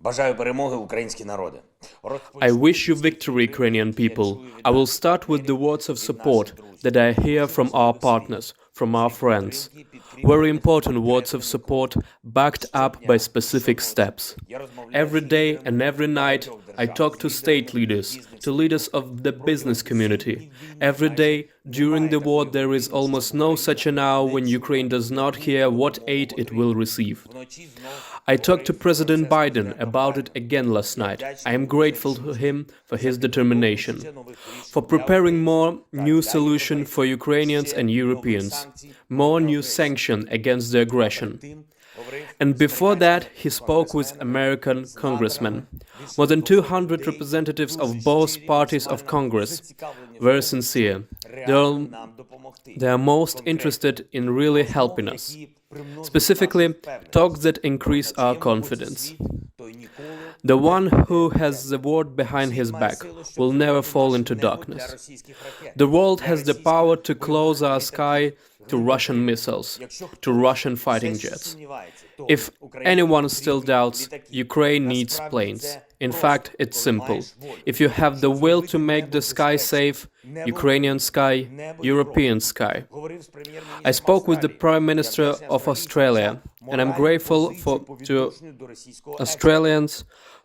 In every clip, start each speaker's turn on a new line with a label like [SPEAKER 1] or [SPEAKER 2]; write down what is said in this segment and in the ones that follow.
[SPEAKER 1] Бажаю перемоги, українські народи.
[SPEAKER 2] I wish you victory, Ukrainian people. I will start with the words of support that I hear from our partners, from our friends. Very important words of support backed up by specific steps. Every day and every night I talk to state leaders, to leaders of the business community. Every day during the war there is almost no such an hour when Ukraine does not hear what aid it will receive. I talked to President Biden about it again last night. I am grateful to him for his determination, for preparing more new solution for Ukrainians and Europeans, more new sanction against the aggression. And before that, he spoke with American congressmen. More than 200 representatives of both parties of Congress were sincere. They are most interested in really helping us. Specifically, talks that increase our confidence. The one who has the word behind his back will never fall into darkness. The world has the power to close our sky to Russian missiles, to Russian fighting jets. If anyone still doubts, Ukraine needs planes. In fact, it's simple. If you have the will to make the sky safe, Ukrainian sky, European sky. I spoke with the Prime Minister of Australia, and I'm grateful to Australians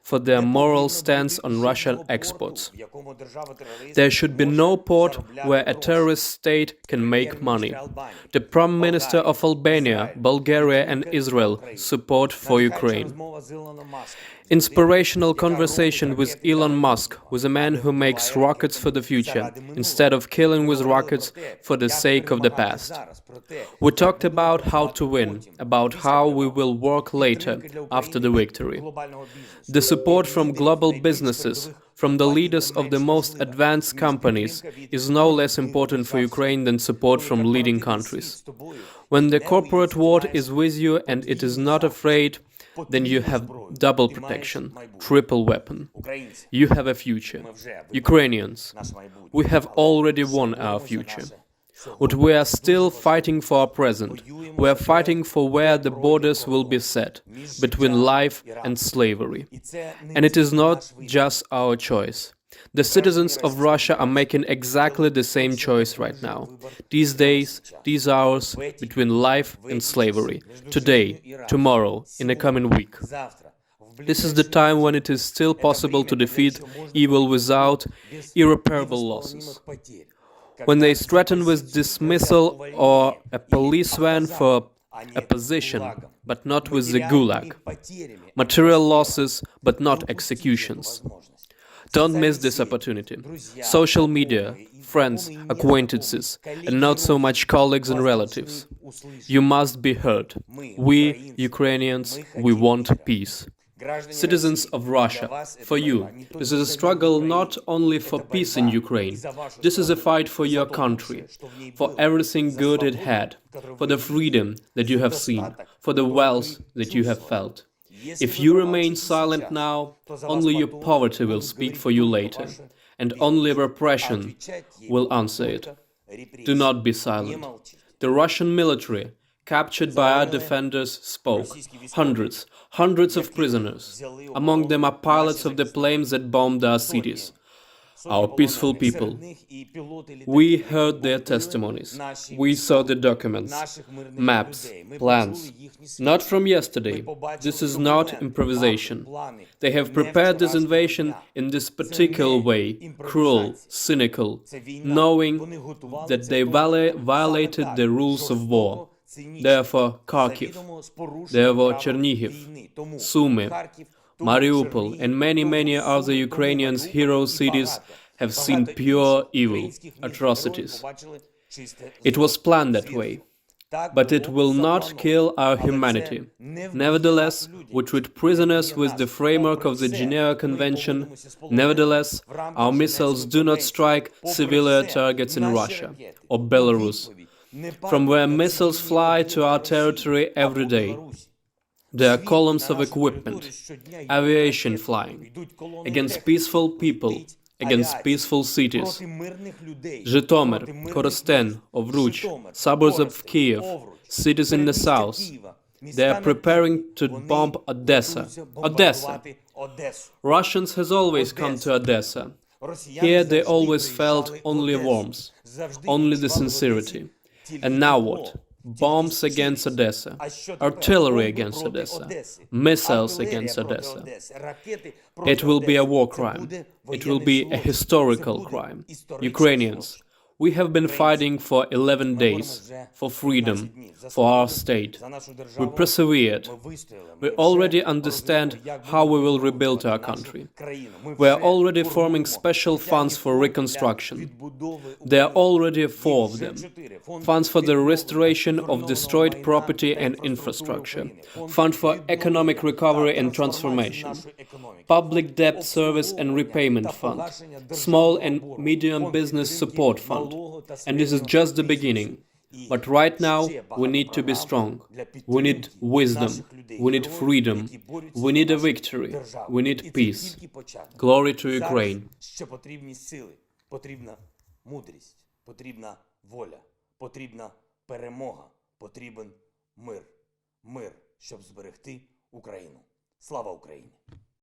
[SPEAKER 2] for their moral stance on Russian exports. There should be no port where a terrorist state can make money. The Prime Minister of Albania, Bulgaria and Israel support for Ukraine. Inspirational conversation with Elon Musk, with a man who makes rockets for the future, instead of killing with rockets for the sake of the past. We talked about how to win, about how we will work later, after the victory. The support from global businesses, from the leaders of the most advanced companies, is no less important for Ukraine than support from leading countries. When the corporate world is with you and it is not afraid, then you have double protection, triple weapon. You have a future. Ukrainians, we have already won our future. But we are still fighting for our present. We are fighting for where the borders will be set, between life and slavery. And it is not just our choice. The citizens of Russia are making exactly the same choice right now. These days, these hours, between life and slavery. Today, tomorrow, in the coming week. This is the time when it is still possible to defeat evil without irreparable losses. When they threaten with dismissal or a police van for a position, but not with the gulag. Material losses, but not executions. Don't miss this opportunity. Social media, friends, acquaintances, and not so much colleagues and relatives. You must be heard. We, Ukrainians, we want peace. Citizens of Russia, for you, this is a struggle not only for peace in Ukraine. This is a fight for your country, for everything good it had, for the freedom that you have seen, for the wealth that you have felt. If you remain silent now, only your poverty will speak for you later, and only repression will answer it. Do not be silent. The Russian military, captured by our defenders, spoke. Hundreds of prisoners. Among them are pilots of the planes that bombed our cities. Our peaceful people. We heard their testimonies. We saw the documents, maps, plans. Not from yesterday. This is not improvisation. They have prepared this invasion in this particular way, cruel, cynical, knowing that they violated the rules of war. Therefore, Kharkiv, therefore Chernihiv, Sumy, Mariupol, and many other Ukrainians' hero cities have seen pure evil, atrocities. It was planned that way, but it will not kill our humanity. Nevertheless, we treat prisoners with the framework of the Geneva Convention. Nevertheless, our missiles do not strike civilian targets in Russia or Belarus, from where missiles fly to our territory every day. There are columns of equipment, aviation flying, against peaceful people, against peaceful cities. Zhytomyr, Korostyn, Ovruch, suburbs of Kiev, cities in the south. They are preparing to bomb Odesa. Odesa!
[SPEAKER 1] Одесу.
[SPEAKER 2] Russians has always come to Odessa. Here they always felt only warmth, only the sincerity. And now what? Bombs against Odessa, artillery against Odessa, missiles against Odessa. It will be a war crime. It will be a historical crime. Ukrainians, we have been fighting for 11 days for freedom, for our state. We persevered. We already understand how we will rebuild our country. We are already forming special funds for reconstruction. There are already 4 of them. Funds for the restoration of destroyed property and infrastructure. Fund for economic recovery and transformation. Public debt service and repayment fund. Small and medium business support fund. And this is just the beginning. But right now, we need to be strong. We need wisdom. We need freedom. We need a victory. We need peace. Glory to Ukraine.
[SPEAKER 1] Ще потрібні сили, потрібна мудрість, потрібна воля, потрібна перемога, потрібен мир. Мир, щоб зберегти Україну. Слава Україні!